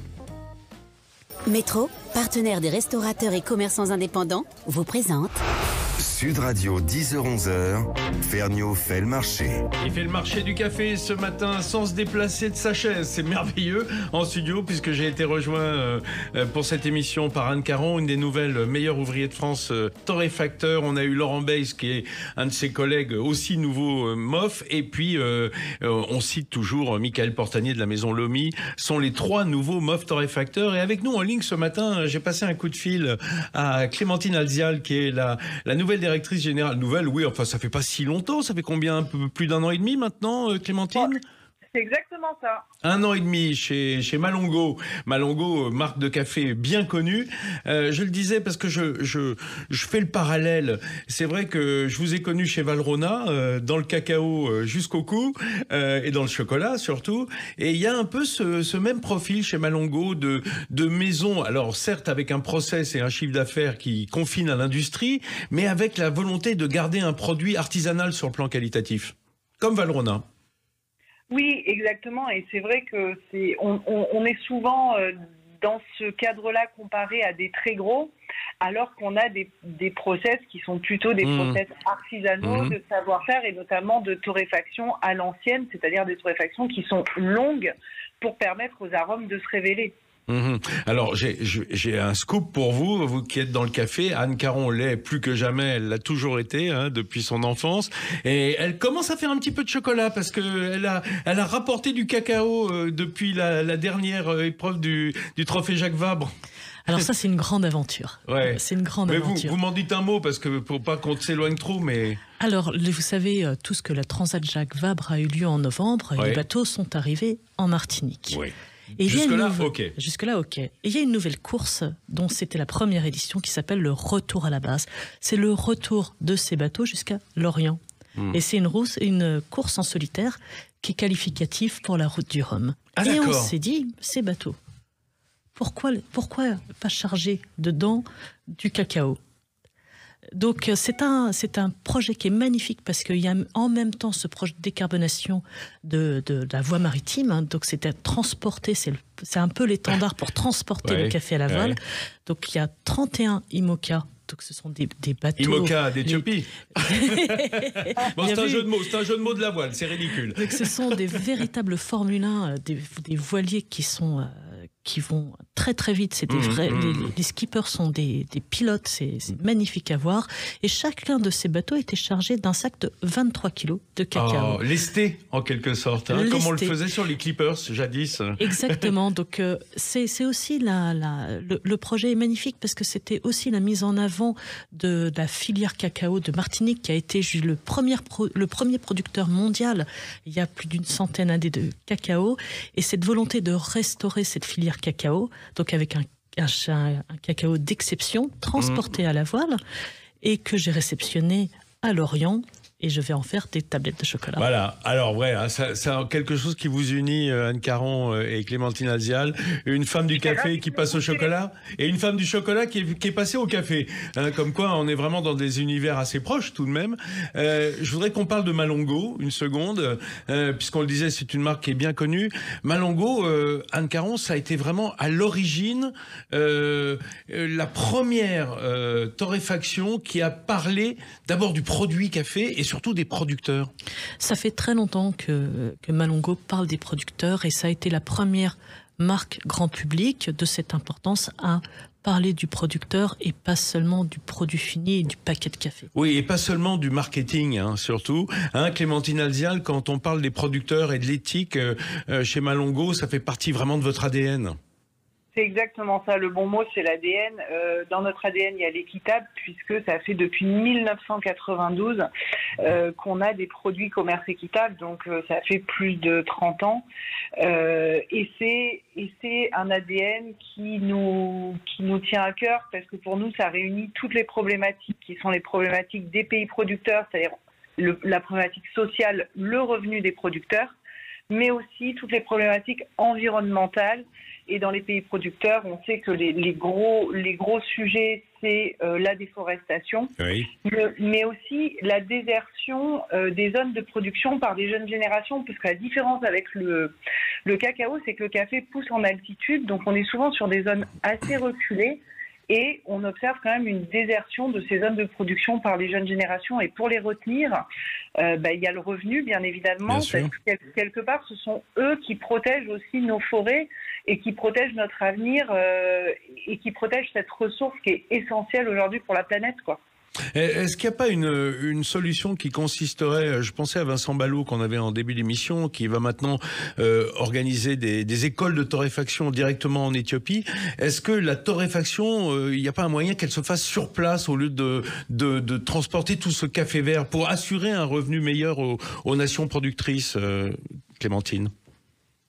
Métro, partenaire des restaurateurs et commerçants indépendants, vous présente... Sud Radio, 10h-11h, Ferniaud fait le marché. Il fait le marché du café ce matin sans se déplacer de sa chaise. C'est merveilleux en studio puisque j'ai été rejoint pour cette émission par Anne Caron, une des nouvelles meilleures ouvriers de France torréfacteur. On a eu Laurent Beiss qui est un de ses collègues aussi nouveau MOF. Et puis on cite toujours Michael Portanier de la maison Lomi. Sont les 3 nouveaux MOF torréfacteurs. Et avec nous en ligne ce matin, j'ai passé un coup de fil à Clémentine Alzial qui est la nouvelle directrice générale. Nouvelle, oui, enfin ça fait pas si longtemps, ça fait combien, un peu plus d'1 an et demi maintenant, Clémentine ? C'est exactement ça. 1 an et demi chez Malongo. Malongo, marque de café bien connue. Je le disais parce que je fais le parallèle. C'est vrai que je vous ai connu chez Valrhona, dans le cacao jusqu'au cou, et dans le chocolat surtout. Et il y a un peu ce même profil chez Malongo de maison. Alors certes avec un process et un chiffre d'affaires qui confine à l'industrie, mais avec la volonté de garder un produit artisanal sur le plan qualitatif. Comme Valrhona. Oui, exactement. Et c'est vrai que on est souvent dans ce cadre-là comparé à des très gros, alors qu'on a des process qui sont plutôt des process artisanaux de savoir-faire et notamment de torréfaction à l'ancienne, c'est-à-dire des torréfactions qui sont longues pour permettre aux arômes de se révéler. Alors j'ai un scoop pour vous qui êtes dans le café. Anne Caron l'est plus que jamais, elle l'a toujours été depuis son enfance, et elle commence à faire un petit peu de chocolat parce que elle a rapporté du cacao depuis la dernière épreuve du trophée Jacques Vabre. Alors ça c'est une grande aventure. Ouais. C'est une grande aventure. Vous m'en dites un mot parce que pour pas qu'on s'éloigne trop, mais... Alors, vous savez tous que la Transat Jacques Vabre a eu lieu en novembre et les bateaux sont arrivés en Martinique. Oui. Jusque-là, ok. Et il y a une nouvelle course dont c'était la première édition qui s'appelle le Retour à la base. C'est le retour de ces bateaux jusqu'à Lorient. Et c'est une course en solitaire qui est qualificative pour la route du Rhum. Et on s'est dit, ces bateaux, pourquoi pas charger dedans du cacao ? Donc c'est un projet qui est magnifique parce qu'il y a en même temps ce projet de décarbonation de la voie maritime. Donc c'est à transporter, c'est un peu l'étendard pour transporter le café à la voile. Donc il y a 31 IMOCA. Donc ce sont des bateaux... IMOCA d'Éthiopie. Bon, c'est un jeu de mots de la voile, c'est ridicule. Donc ce sont des véritables Formule 1, des voiliers qui vont très très vite. C'est des vrais, les skippers sont des pilotes, c'est magnifique à voir. Et chacun de ces bateaux était chargé d'un sac de 23 kilos de cacao. Oh, lesté en quelque sorte, comme on le faisait sur les Clippers jadis. Exactement, donc c'est aussi le projet est magnifique parce que c'était aussi la mise en avant de la filière cacao de Martinique qui a été le premier producteur mondial il y a plus d'une centaine d'années de cacao, et cette volonté de restaurer cette filière cacao, donc avec un cacao d'exception transporté à la voile et que j'ai réceptionné à Lorient. et je vais en faire des tablettes de chocolat. Voilà, alors ouais, c'est quelque chose qui vous unit, Anne Caron et Clémentine Alzial, une femme du café qui passe au chocolat et une femme du chocolat qui est passée au café. Comme quoi, on est vraiment dans des univers assez proches tout de même. Je voudrais qu'on parle de Malongo, une seconde, puisqu'on le disait, c'est une marque qui est bien connue. Malongo, Anne Caron, ça a été vraiment à l'origine la première torréfaction qui a parlé d'abord du produit café et surtout des producteurs. Ça fait très longtemps que Malongo parle des producteurs et ça a été la première marque grand public de cette importance à parler du producteur et pas seulement du produit fini et du paquet de café. Oui, et pas seulement du marketing, surtout. Clémentine Alzial, quand on parle des producteurs et de l'éthique chez Malongo, ça fait partie vraiment de votre ADN. C'est exactement ça. Le bon mot, c'est l'ADN. Dans notre ADN, il y a l'équitable, puisque ça fait depuis 1992 qu'on a des produits commerce équitable. Donc, ça fait plus de 30 ans. Et c'est un ADN qui nous tient à cœur, parce que pour nous, ça réunit toutes les problématiques qui sont les problématiques des pays producteurs, c'est-à-dire la problématique sociale, le revenu des producteurs, mais aussi toutes les problématiques environnementales. Et dans les pays producteurs, on sait que les gros sujets, c'est la déforestation, oui, mais aussi la désertion des zones de production par des jeunes générations, parce que la différence avec le cacao, c'est que le café pousse en altitude, donc on est souvent sur des zones assez reculées, et on observe quand même une désertion de ces zones de production par les jeunes générations. Et pour les retenir, il y a le revenu, bien évidemment, parce que quelque part, ce sont eux qui protègent aussi nos forêts et qui protègent notre avenir et qui protègent cette ressource qui est essentielle aujourd'hui pour la planète, quoi. Est-ce qu'il n'y a pas une solution qui consisterait, je pensais à Vincent Ballot qu'on avait en début d'émission, qui va maintenant organiser des écoles de torréfaction directement en Éthiopie. Est-ce que la torréfaction, il n'y a pas un moyen qu'elle se fasse sur place au lieu de transporter tout ce café vert pour assurer un revenu meilleur aux nations productrices, Clémentine ?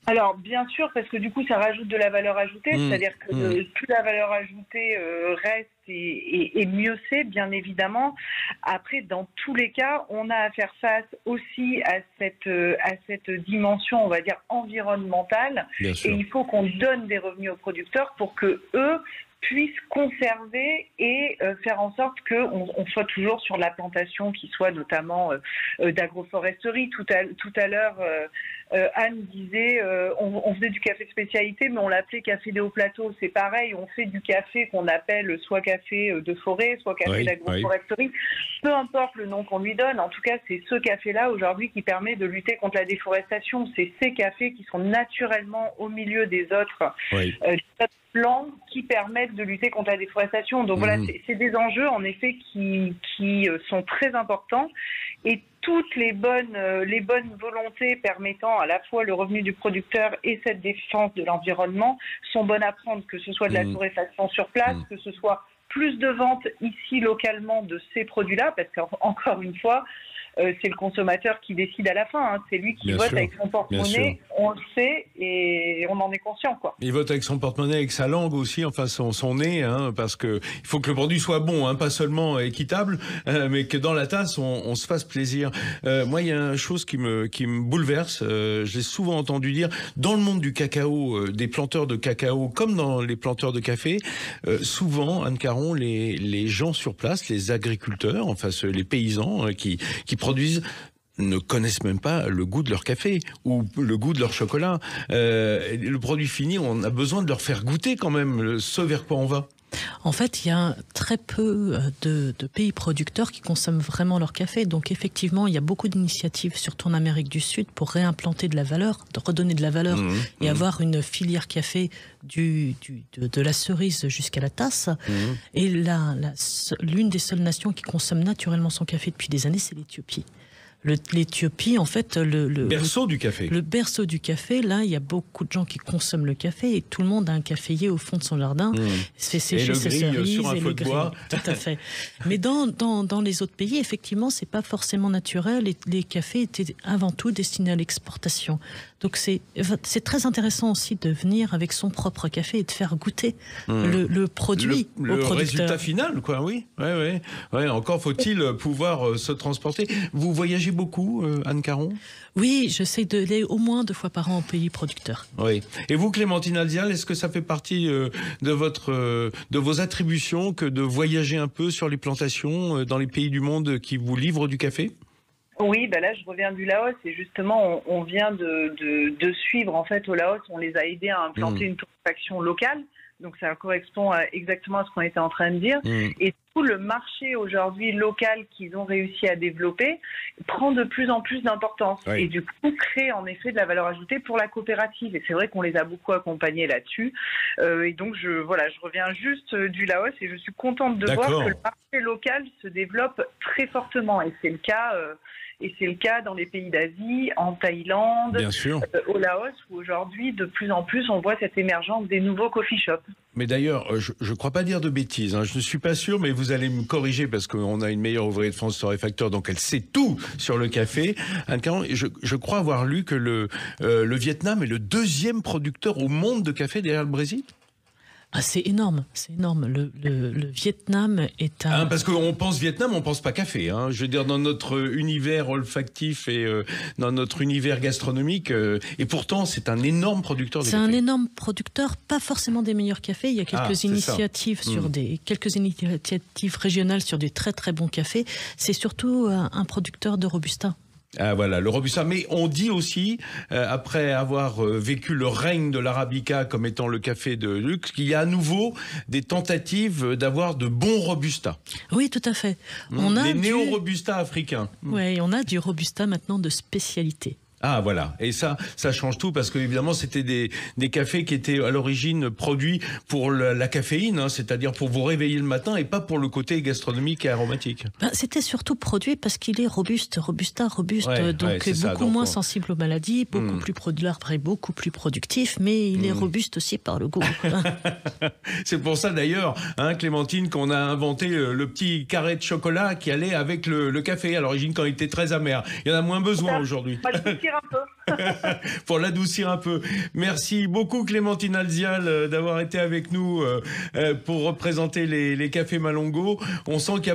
Alors, bien sûr, parce que du coup, ça rajoute de la valeur ajoutée, c'est-à-dire que plus la valeur ajoutée reste et mieux c'est, bien évidemment. Après, dans tous les cas, on a à faire face aussi à cette dimension, on va dire, environnementale. Et il faut qu'on donne des revenus aux producteurs pour que eux puissent conserver et faire en sorte qu'on soit toujours sur la plantation qui soit notamment d'agroforesterie. Tout à l'heure, Anne disait on faisait du café de spécialité, mais on l'appelait café des hauts plateaux. C'est pareil, on fait du café qu'on appelle soit café de forêt, soit café d'agroforesterie. Oui. Peu importe le nom qu'on lui donne, en tout cas, c'est ce café-là aujourd'hui qui permet de lutter contre la déforestation. C'est ces cafés qui sont naturellement au milieu des autres plans qui permettent de lutter contre la déforestation. Donc voilà, c'est des enjeux en effet qui sont très importants, et toutes les bonnes volontés permettant à la fois le revenu du producteur et cette défense de l'environnement sont bonnes à prendre, que ce soit de la torréfaction sur place, que ce soit plus de ventes ici localement de ces produits-là, parce qu'encore une fois, c'est le consommateur qui décide à la fin. C'est lui qui vote avec son porte-monnaie, on le sait, et on en est conscient, quoi. Il vote avec son porte-monnaie, avec sa langue aussi, enfin son nez, parce que il faut que le produit soit bon, pas seulement équitable, mais que dans la tasse, on se fasse plaisir. Moi, il y a une chose qui me bouleverse, je l'ai souvent entendu dire, dans le monde du cacao, des planteurs de cacao, comme dans les planteurs de café, souvent, Anne Caron, les gens sur place, les agriculteurs, enfin les paysans qui produisent, ne connaissent même pas le goût de leur café ou le goût de leur chocolat. Le produit fini, on a besoin de leur faire goûter quand même ce vers quoi on va. En fait, il y a très peu de pays producteurs qui consomment vraiment leur café. Donc effectivement, il y a beaucoup d'initiatives, surtout en Amérique du Sud, pour réimplanter de la valeur, de redonner de la valeur et avoir une filière café de la cerise jusqu'à la tasse. Et l'une des seules nations qui consomme naturellement son café depuis des années, c'est l'Éthiopie. L'Éthiopie, en fait, le berceau du café. Le berceau du café, là, il y a beaucoup de gens qui consomment le café et tout le monde a un caféier au fond de son jardin. Se fait sécher ses cerises sur un feu de bois. Tout à fait. Mais dans les autres pays, effectivement, c'est pas forcément naturel et les cafés étaient avant tout destinés à l'exportation. Donc c'est très intéressant aussi de venir avec son propre café et de faire goûter le produit au producteur. Le résultat final, quoi, oui. Ouais, encore faut-il pouvoir se transporter. Vous voyagez beaucoup, Anne Caron ? Oui, j'essaie d'aller au moins 2 fois par an au pays producteur. Oui. Et vous, Clémentine Alzial, est-ce que ça fait partie de vos attributions que de voyager un peu sur les plantations dans les pays du monde qui vous livrent du café ? Oui, là je reviens du Laos et justement on vient de suivre en fait au Laos, on les a aidés à implanter une torréfaction locale, donc ça correspond exactement à ce qu'on était en train de dire. Et tout le marché aujourd'hui local qu'ils ont réussi à développer prend de plus en plus d'importance et du coup crée en effet de la valeur ajoutée pour la coopérative. Et c'est vrai qu'on les a beaucoup accompagnés là-dessus. Et donc je reviens juste du Laos et je suis contente de voir que le marché local se développe très fortement et c'est le cas. Et c'est le cas dans les pays d'Asie, en Thaïlande, au Laos, où aujourd'hui, de plus en plus, on voit cette émergence des nouveaux coffee shops. Mais d'ailleurs, je ne crois pas dire de bêtises, je ne suis pas sûr, mais vous allez me corriger parce qu'on a une meilleure ouvrière de France torréfacteur, donc elle sait tout sur le café. Anne Caron, je crois avoir lu que le Vietnam est le 2e producteur au monde de café derrière le Brésil. Ah, c'est énorme, c'est énorme. Le Vietnam est un... parce qu'on pense Vietnam, on pense pas café. Je veux dire, dans notre univers olfactif et dans notre univers gastronomique, et pourtant c'est un énorme producteur de café. C'est un énorme producteur, pas forcément des meilleurs cafés. Il y a quelques initiatives quelques initiatives régionales sur des très très bons cafés. C'est surtout un producteur de Robusta. Ah voilà, le Robusta. Mais on dit aussi, après avoir vécu le règne de l'Arabica comme étant le café de luxe, qu'il y a à nouveau des tentatives d'avoir de bons Robusta. Oui, tout à fait. Des néo-Robusta africains. Oui, on a du Robusta maintenant de spécialité. Ah voilà, et ça change tout parce que évidemment c'était des cafés qui étaient à l'origine produits pour la caféine, c'est-à-dire pour vous réveiller le matin et pas pour le côté gastronomique et aromatique. C'était surtout produit parce qu'il est robuste, donc beaucoup moins sensible aux maladies, beaucoup plus l'arbre est beaucoup plus productif, mais il est robuste aussi par le goût. C'est pour ça d'ailleurs, Clémentine, qu'on a inventé le petit carré de chocolat qui allait avec le café à l'origine quand il était très amer. Il y en a moins besoin aujourd'hui. Pour l'adoucir un peu. Merci beaucoup Clémentine Alzial d'avoir été avec nous pour représenter les cafés Malongo. On sent qu'il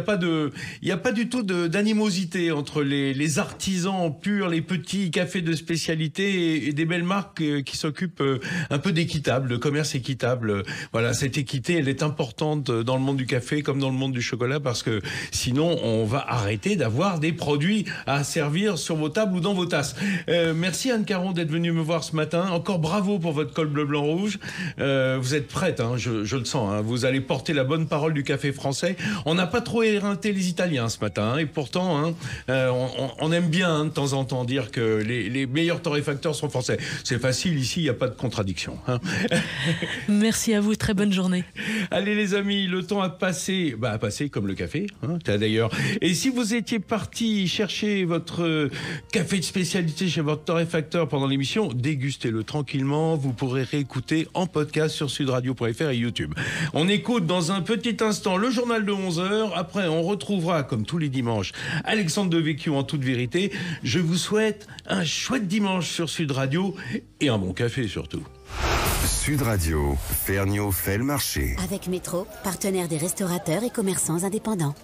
n'y a pas du tout d'animosité entre les artisans purs, les petits cafés de spécialité et des belles marques qui s'occupent un peu d'équitable, de commerce équitable. Voilà, cette équité, elle est importante dans le monde du café comme dans le monde du chocolat parce que sinon on va arrêter d'avoir des produits à servir sur vos tables ou dans vos tasses. Merci Anne Caron d'être venue me voir ce matin. Encore bravo pour votre col bleu, blanc, rouge. Vous êtes prête, je le sens. Vous allez porter la bonne parole du café français. On n'a pas trop éreinté les Italiens ce matin. Et pourtant, on aime bien de temps en temps dire que les meilleurs torréfacteurs sont français. C'est facile, ici, il n'y a pas de contradiction. Merci à vous, très bonne journée. Allez les amis, le temps a passé. A passé comme le café, d'ailleurs. Et si vous étiez parti chercher votre café de spécialité chez votre torréfacteur pendant l'émission, dégustez-le tranquillement. Vous pourrez réécouter en podcast sur sudradio.fr et YouTube. On écoute dans un petit instant le journal de 11h. Après, on retrouvera, comme tous les dimanches, Alexandre Devecchio en toute vérité. Je vous souhaite un chouette dimanche sur Sud Radio et un bon café surtout. Sud Radio, Ferniaud fait le marché. Avec Métro, partenaire des restaurateurs et commerçants indépendants.